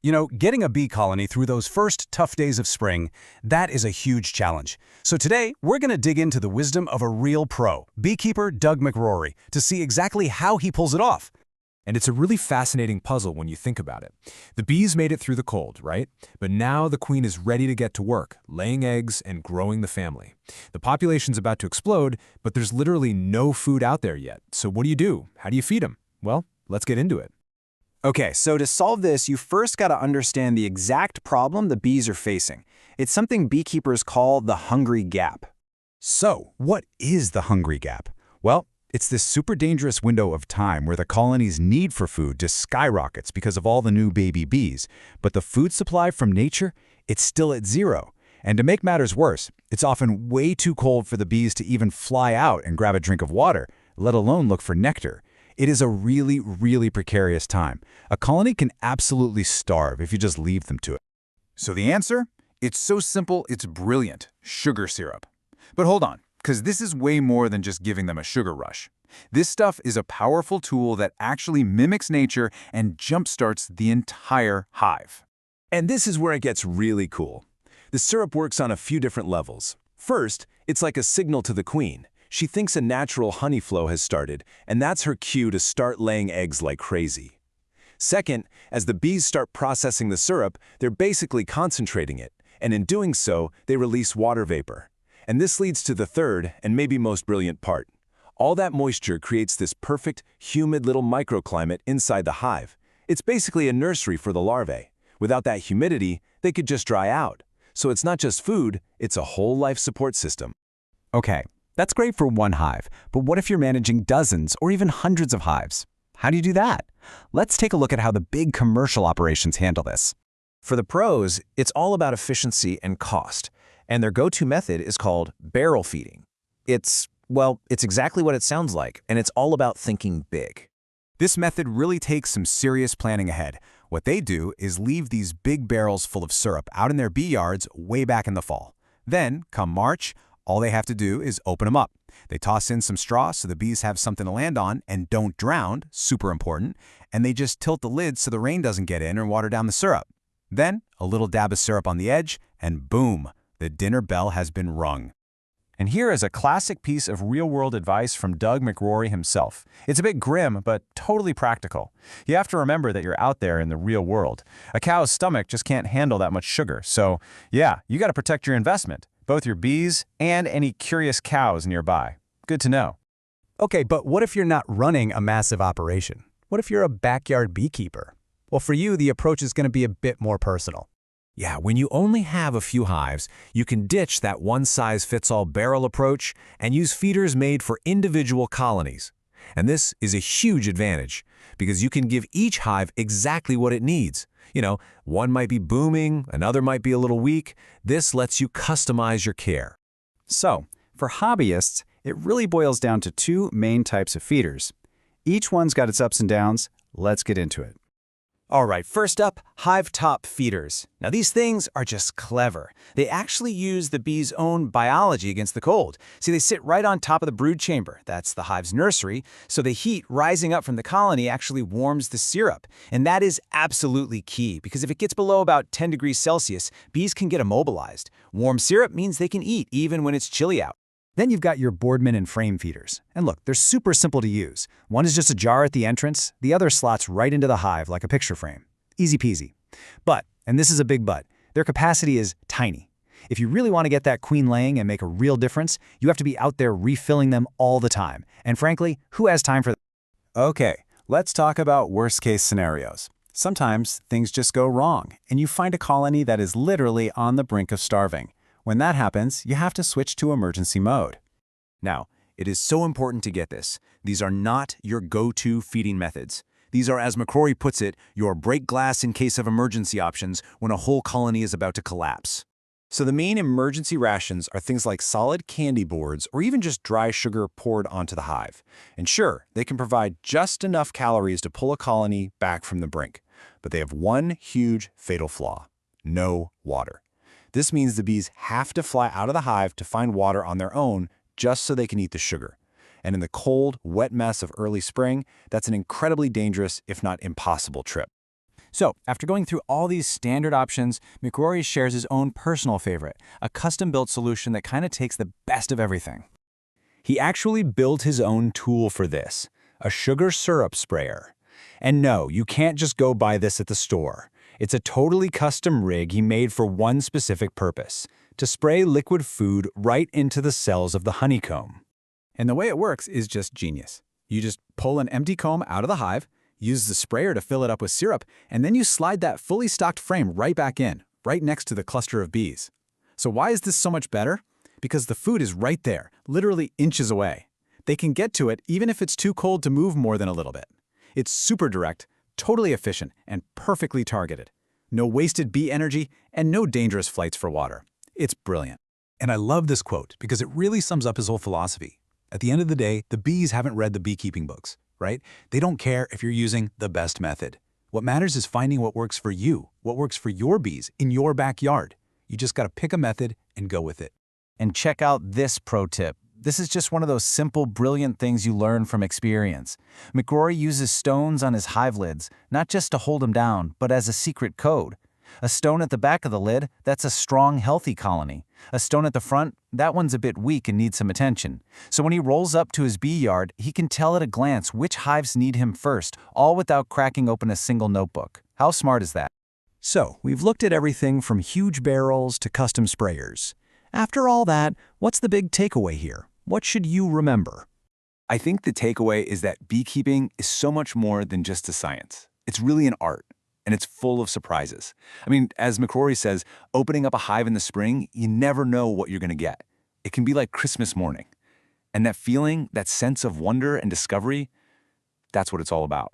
You know, getting a bee colony through those first tough days of spring, that is a huge challenge. So today, we're going to dig into the wisdom of a real pro, beekeeper Doug McRory, to see exactly how he pulls it off. And it's a really fascinating puzzle when you think about it. The bees made it through the cold, right? But now the queen is ready to get to work, laying eggs and growing the family. The population's about to explode, but there's literally no food out there yet. So what do? How do you feed them? Well, let's get into it. Okay, so to solve this, you first got to understand the exact problem the bees are facing. It's something beekeepers call the hungry gap. So, what is the hungry gap? Well, it's this super dangerous window of time where the colony's need for food just skyrockets because of all the new baby bees, but the food supply from nature, it's still at zero. And to make matters worse, it's often way too cold for the bees to even fly out and grab a drink of water, let alone look for nectar. It is a really, really precarious time. A colony can absolutely starve if you just leave them to it. So the answer? It's so simple, it's brilliant. Sugar syrup. But hold on, because this is way more than just giving them a sugar rush. This stuff is a powerful tool that actually mimics nature and jumpstarts the entire hive. And this is where it gets really cool. The syrup works on a few different levels. First, it's like a signal to the queen. She thinks a natural honey flow has started, and that's her cue to start laying eggs like crazy. Second, as the bees start processing the syrup, they're basically concentrating it, and in doing so, they release water vapor. And this leads to the third, and maybe most brilliant part. All that moisture creates this perfect, humid little microclimate inside the hive. It's basically a nursery for the larvae. Without that humidity, they could just dry out. So it's not just food, it's a whole life support system. Okay, that's great for one hive, but what if you're managing dozens or even hundreds of hives? How do you do that? Let's take a look at how the big commercial operations handle this. For the pros, it's all about efficiency and cost, and their go-to method is called barrel feeding. It's exactly what it sounds like, and it's all about thinking big. This method really takes some serious planning ahead. What they do is leave these big barrels full of syrup out in their bee yards way back in the fall. Then, come March, all they have to do is open them up. They toss in some straw so the bees have something to land on and don't drown, super important, and they just tilt the lid so the rain doesn't get in or water down the syrup. Then, a little dab of syrup on the edge, and boom, the dinner bell has been rung. And here is a classic piece of real-world advice from Doug McRory himself. It's a bit grim, but totally practical. You have to remember that you're out there in the real world. A cow's stomach just can't handle that much sugar, so yeah, you got to protect your investment, both your bees and any curious cows nearby. Good to know. Okay, but what if you're not running a massive operation? What if you're a backyard beekeeper? Well, for you, the approach is going to be a bit more personal. Yeah, when you only have a few hives, you can ditch that one-size-fits-all barrel approach and use feeders made for individual colonies. And this is a huge advantage because you can give each hive exactly what it needs. You know, one might be booming, another might be a little weak. This lets you customize your care. So, for hobbyists, it really boils down to two main types of feeders. Each one's got its ups and downs. Let's get into it. All right, first up, hive top feeders. Now these things are just clever. They actually use the bees' own biology against the cold. See, they sit right on top of the brood chamber. That's the hive's nursery. So the heat rising up from the colony actually warms the syrup. And that is absolutely key because if it gets below about 10 degrees Celsius, bees can get immobilized. Warm syrup means they can eat even when it's chilly out. Then you've got your Boardman and frame feeders. And look, they're super simple to use. One is just a jar at the entrance, the other slots right into the hive like a picture frame. Easy peasy. But, and this is a big but, their capacity is tiny. If you really want to get that queen laying and make a real difference, you have to be out there refilling them all the time. And frankly, who has time for that? Okay, let's talk about worst-case scenarios. Sometimes things just go wrong, and you find a colony that is literally on the brink of starving. When that happens, you have to switch to emergency mode. Now, it is so important to get this. These are not your go-to feeding methods. These are, as McRory puts it, your break glass in case of emergency options when a whole colony is about to collapse. So the main emergency rations are things like solid candy boards or even just dry sugar poured onto the hive. And sure, they can provide just enough calories to pull a colony back from the brink. But they have one huge fatal flaw: no water. This means the bees have to fly out of the hive to find water on their own just so they can eat the sugar. And in the cold, wet mess of early spring, that's an incredibly dangerous, if not impossible, trip. So, after going through all these standard options, McRory shares his own personal favorite, a custom-built solution that kind of takes the best of everything. He actually built his own tool for this, a sugar syrup sprayer. And no, you can't just go buy this at the store. It's a totally custom rig he made for one specific purpose, to spray liquid food right into the cells of the honeycomb. And the way it works is just genius. You just pull an empty comb out of the hive, use the sprayer to fill it up with syrup, and then you slide that fully stocked frame right back in, right next to the cluster of bees. So why is this so much better? Because the food is right there, literally inches away. They can get to it even if it's too cold to move more than a little bit. It's super direct, totally efficient, and perfectly targeted. No wasted bee energy and no dangerous flights for water. It's brilliant. And I love this quote because it really sums up his whole philosophy. At the end of the day, the bees haven't read the beekeeping books, right? They don't care if you're using the best method. What matters is finding what works for you, what works for your bees in your backyard. You just got to pick a method and go with it. And check out this pro tip. This is just one of those simple, brilliant things you learn from experience. McRory uses stones on his hive lids, not just to hold them down, but as a secret code. A stone at the back of the lid, that's a strong, healthy colony. A stone at the front, that one's a bit weak and needs some attention. So when he rolls up to his bee yard, he can tell at a glance which hives need him first, all without cracking open a single notebook. How smart is that? So, we've looked at everything from huge barrels to custom sprayers. After all that, what's the big takeaway here? What should you remember? I think the takeaway is that beekeeping is so much more than just a science. It's really an art, and it's full of surprises. I mean, as McRory says, opening up a hive in the spring, you never know what you're going to get. It can be like Christmas morning. And that feeling, that sense of wonder and discovery, that's what it's all about.